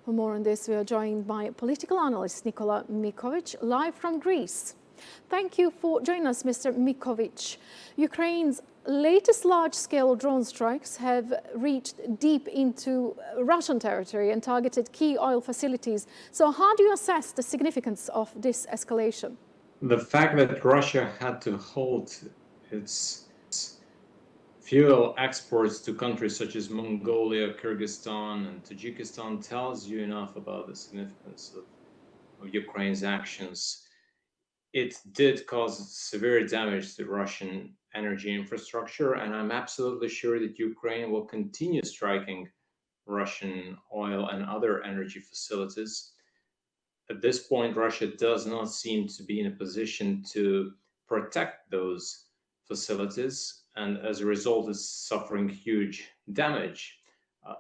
For more on this, we are joined by political analyst Nikola Mikovic, live from Greece. Thank you for joining us, Mr. Mikovic. Ukraine's latest large-scale drone strikes have reached deep into Russian territory and targeted key oil facilities. So how do you assess the significance of this escalation? The fact that Russia had to halt its fuel exports to countries such as Mongolia, Kyrgyzstan, and Tajikistan tells you enough about the significance of Ukraine's actions. It did cause severe damage to Russian energy infrastructure, and I'm absolutely sure that Ukraine will continue striking Russian oil and other energy facilities. At this point, Russia does not seem to be in a position to protect those facilities, and as a result is suffering huge damage.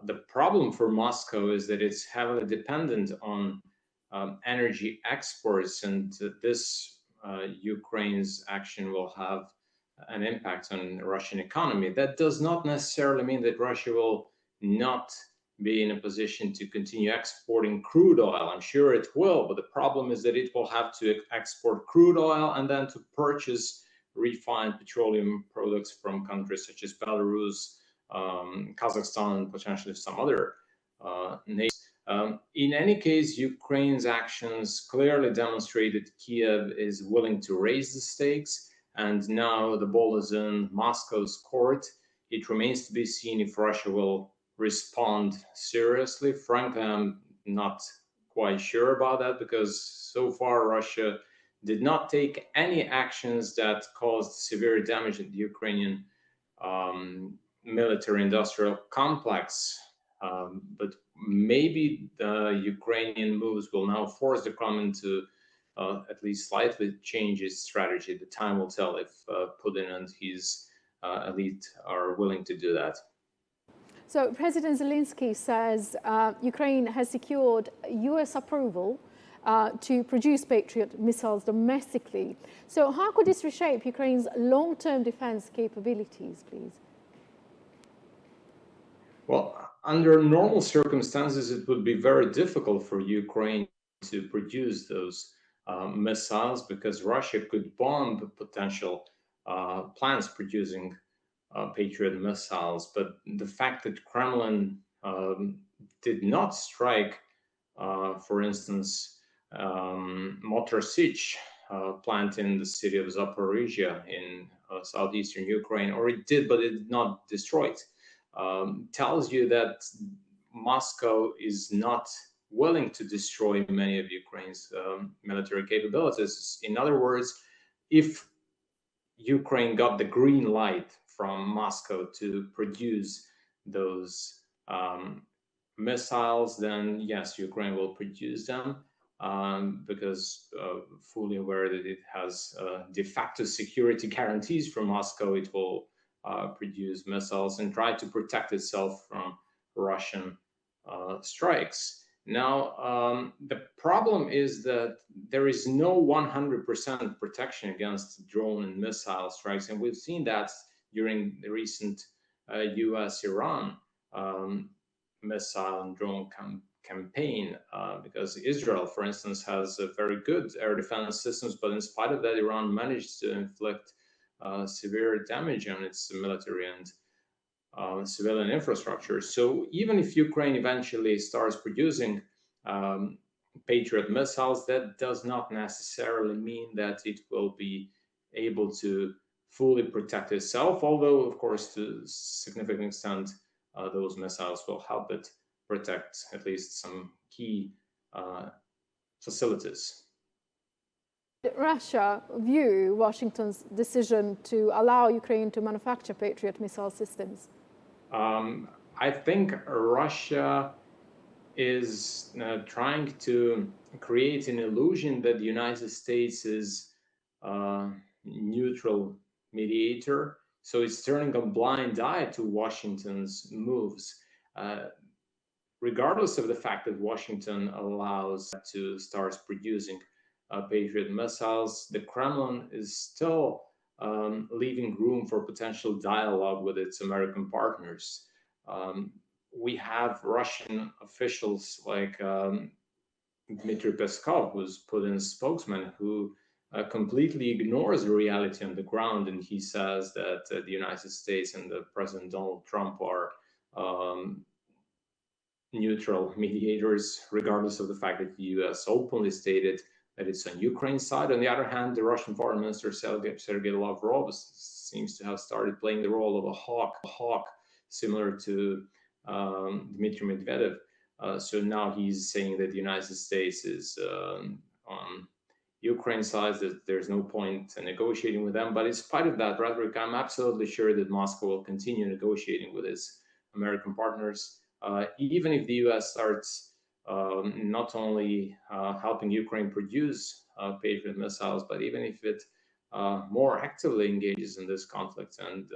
The problem for Moscow is that it's heavily dependent on energy exports, and this Ukraine's action will have an impact on the Russian economy. That does not necessarily mean that Russia will not be in a position to continue exporting crude oil. I'm sure it will, but the problem is that it will have to export crude oil and then to purchase refined petroleum products from countries such as Belarus, Kazakhstan, and potentially some other nations. In any case, Ukraine's actions clearly demonstrated Kiev is willing to raise the stakes, and now the ball is in Moscow's court. It remains to be seen if Russia will respond seriously. Frankly, I'm not quite sure about that, because so far Russia did not take any actions that caused severe damage in the Ukrainian military-industrial complex. But maybe the Ukrainian moves will now force the Kremlin to at least slightly change its strategy. The time will tell if Putin and his elite are willing to do that. So President Zelensky says Ukraine has secured US approval to produce Patriot missiles domestically. So how could this reshape Ukraine's long-term defense capabilities, please? Well, under normal circumstances, it would be very difficult for Ukraine to produce those missiles, because Russia could bomb potential plants producing Patriot missiles. But the fact that Kremlin did not strike, for instance, Motor Sich plant in the city of Zaporizhia in southeastern Ukraine, or it did, but it did not destroy it, tells you that Moscow is not willing to destroy many of Ukraine's military capabilities. In other words, if Ukraine got the green light from Moscow to produce those missiles, then yes, Ukraine will produce them, because fully aware that it has de facto security guarantees from Moscow, it will produce missiles and try to protect itself from Russian strikes. Now, the problem is that there is no 100% protection against drone and missile strikes, and we've seen that during the recent US-Iran missile and drone campaign, because Israel, for instance, has a very good air defense systems, but in spite of that, Iran managed to inflict severe damage on its military and civilian infrastructure. So even if Ukraine eventually starts producing Patriot missiles, that does not necessarily mean that it will be able to fully protect itself, although, of course, to a significant extent, those missiles will help it protect at least some key facilities. Russia view Washington's decision to allow Ukraine to manufacture Patriot missile systems? I think Russia is trying to create an illusion that the United States is a neutral mediator. So it's turning a blind eye to Washington's moves. Regardless of the fact that Washington allows to start producing Patriot missiles, the Kremlin is still leaving room for potential dialogue with its American partners. we have Russian officials like Dmitry Peskov, who's Putin's spokesman, who completely ignores the reality on the ground, and he says that the United States and the President Donald Trump are neutral mediators, regardless of the fact that the U.S. openly stated that it's on Ukraine's side. On the other hand, the Russian Foreign Minister Sergei Lavrov seems to have started playing the role of a hawk, similar to Dmitry Medvedev. So now he's saying that the United States is on Ukraine's side, that there's no point in negotiating with them. But in spite of that rhetoric, I'm absolutely sure that Moscow will continue negotiating with its American partners. Even if the U.S. starts not only helping Ukraine produce Patriot missiles, but even if it more actively engages in this conflict and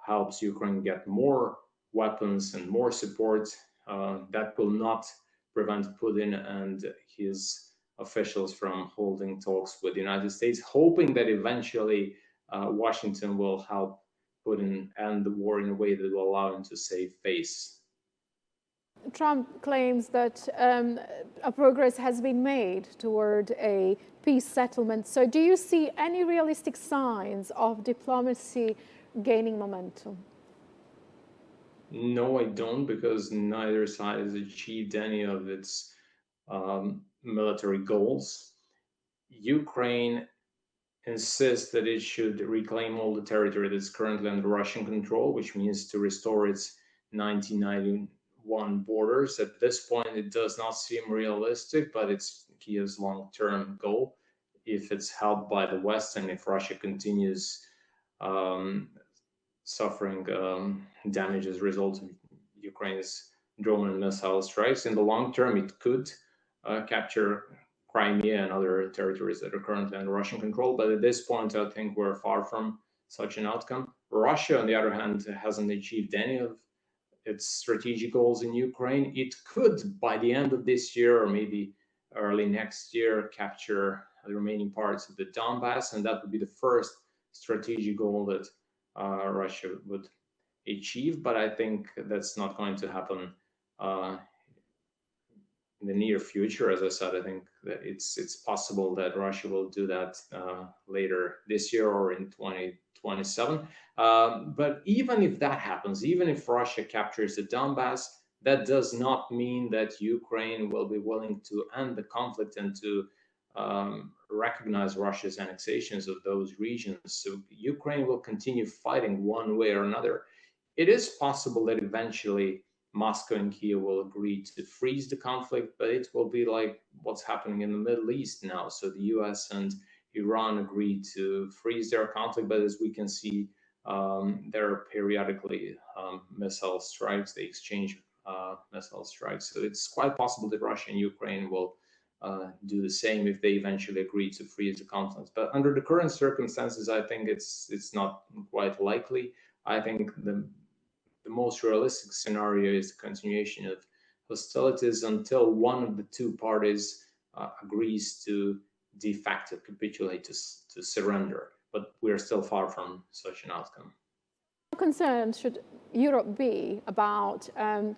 helps Ukraine get more weapons and more support, that will not prevent Putin and his officials from holding talks with the United States, hoping that eventually Washington will help Putin end the war in a way that will allow him to save face. Trump claims that a progress has been made toward a peace settlement. So do you see any realistic signs of diplomacy gaining momentum? No, I don't, because neither side has achieved any of its military goals. Ukraine insists that it should reclaim all the territory that's currently under Russian control, which means to restore its 1991 borders. At this point, it does not seem realistic, but it's Kiev's long-term goal. If it's helped by the West and if Russia continues suffering damage as a result of Ukraine's drone and missile strikes, in the long term, it could capture Crimea and other territories that are currently under Russian control. But at this point, I think we're far from such an outcome. Russia, on the other hand, hasn't achieved any of its strategic goals in Ukraine. It could, by the end of this year or maybe early next year, capture the remaining parts of the Donbass, and that would be the first strategic goal that Russia would achieve. But I think that's not going to happen in the near future. As I said, I think that it's possible that Russia will do that later this year or in 2027. But even if that happens, even if Russia captures the Donbass, that does not mean that Ukraine will be willing to end the conflict and to recognize Russia's annexations of those regions. So Ukraine will continue fighting one way or another. It is possible that eventually Moscow and Kiev will agree to freeze the conflict, but it will be like what's happening in the Middle East now. So the US and Iran agreed to freeze their conflict, but as we can see, there are periodically missile strikes. They exchange missile strikes. So it's quite possible that Russia and Ukraine will do the same if they eventually agree to freeze the conflict. But under the current circumstances, I think it's not quite likely. I think the most realistic scenario is the continuation of hostilities until one of the two parties agrees to de facto capitulate, to surrender. But we're still far from such an outcome. How concerned should Europe be about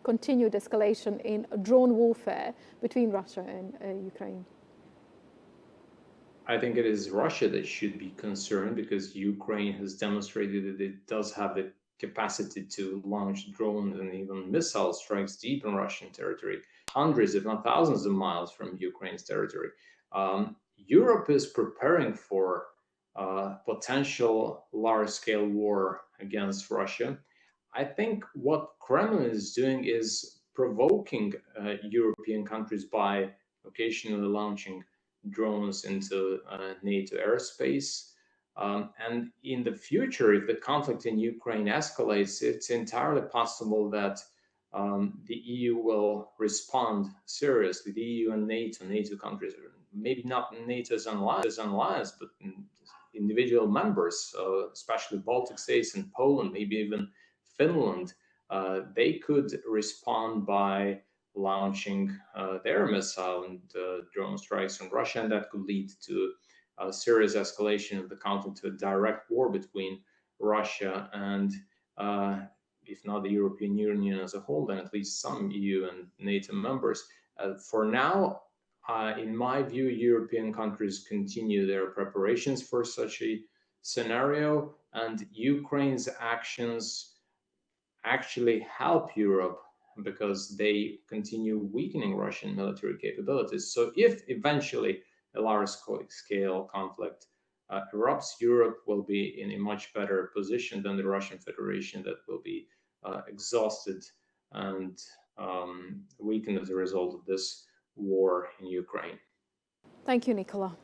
continued escalation in drone warfare between Russia and Ukraine? I think it is Russia that should be concerned, because Ukraine has demonstrated that it does have the capacity to launch drones and even missile strikes deep in Russian territory, hundreds, if not thousands of miles from Ukraine's territory. Europe is preparing for potential large-scale war against Russia. I think what Kremlin is doing is provoking European countries by occasionally launching drones into NATO airspace. And in the future, if the conflict in Ukraine escalates, it's entirely possible that the EU will respond seriously. The EU and NATO countries, maybe not NATO as an alliance, but individual members, especially Baltic states and Poland, maybe even Finland, they could respond by launching their missile and drone strikes on Russia, and that could lead to a serious escalation of the conflict to a direct war between Russia and if not the European Union as a whole, then at least some EU and NATO members. For now, in my view, European countries continue their preparations for such a scenario, and Ukraine's actions actually help Europe because they continue weakening Russian military capabilities. So if eventually a large-scale conflict erupts, Europe will be in a much better position than the Russian Federation, that will be exhausted and weakened as a result of this war in Ukraine. Thank you, Nikola.